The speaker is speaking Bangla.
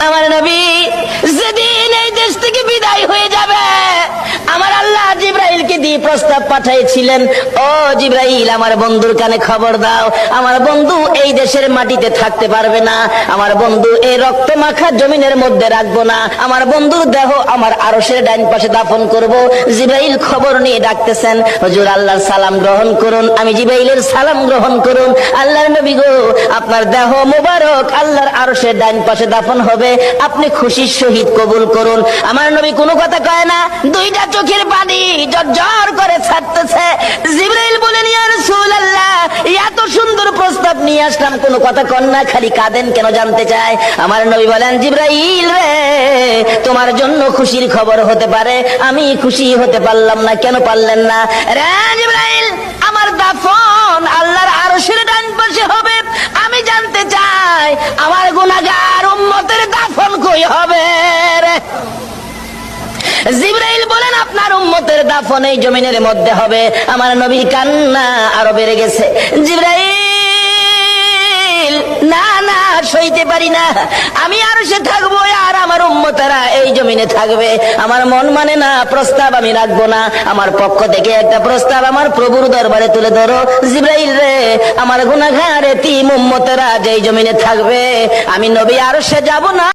আমার নবী যেদিন এই দেশ থেকে বিদায় হয়ে যাবে, আমার আল্লাহ জিবরাইলকে দিয়ে প্রস্তাব পাঠিয়েছিলেন, ও জিবরাইল, আমার বন্ধুর কানে খবর দাও, আমার বন্ধু এই দেশের মাটিতে থাকতে পারবে না, আমার বন্ধু এই রক্ত মাখা জমিনের মধ্যে রাখবো না, আমার বন্ধুর দেহ আমার আরশের ডাইন পাশে দাফন করব। জিবরাইল খবর নিয়ে ডাকতেছেন, হুজুর আল্লাহর সালাম গ্রহণ করুন। আমি জিবরাইলের সালাম গ্রহণ করুন। আল্লাহর নবী গো, আপনার দেহ মোবারক আল্লাহর আরশের ডাইন পাশে দাফন হবে, আপনি খুশির সহিত কবুল করুন। আমার নবী কোনো কথা কয় না, দুইটা চোখের পানি ঝরঝর করে ছাড়তেছে। জিবরাইল বলেন, ইয়া রাসূলুল্লাহ, এত সুন্দর প্রস্তাব নিয়ে আসলাম, কোনো কথা কন না, খালি কাঁদেন কেন জানতে চায়। আমার নবী বলেন, জিবরাইল রে, তোমার জন্য খুশির খবর হতে পারে, আমি খুশি হতে পারলাম না, কেন পারলেন না? রে জিবরাইল, আমার দাফন আল্লাহর আরশের ডান পাশে হবে, আমি জানতে চাই আমার গুনাহগার উম্মতের দাফন কই হবে রে? জিবরাইল বলেন, আপনার উম্মতের দাফন এই জমিনের মধ্যে হবে। আমার নবীর কান্না আরো বেড়ে গেছে। জিবরাইল, না না, সইতে পারি না, আমি আরশে থাকবো আর আমার উম্মতেরা এই জমিনে থাকবে, আমার মন মানে না, প্রস্তাব আমি রাখবো না, আমার পক্ষ থেকে একটা প্রস্তাব আমার প্রভুর দরবারে তুলে ধরো। জিবরাইল রে, আমার গুনাহগার এতিম উম্মতেরা যেই জমিনে থাকবে, আমি নবী আরশে যাব না।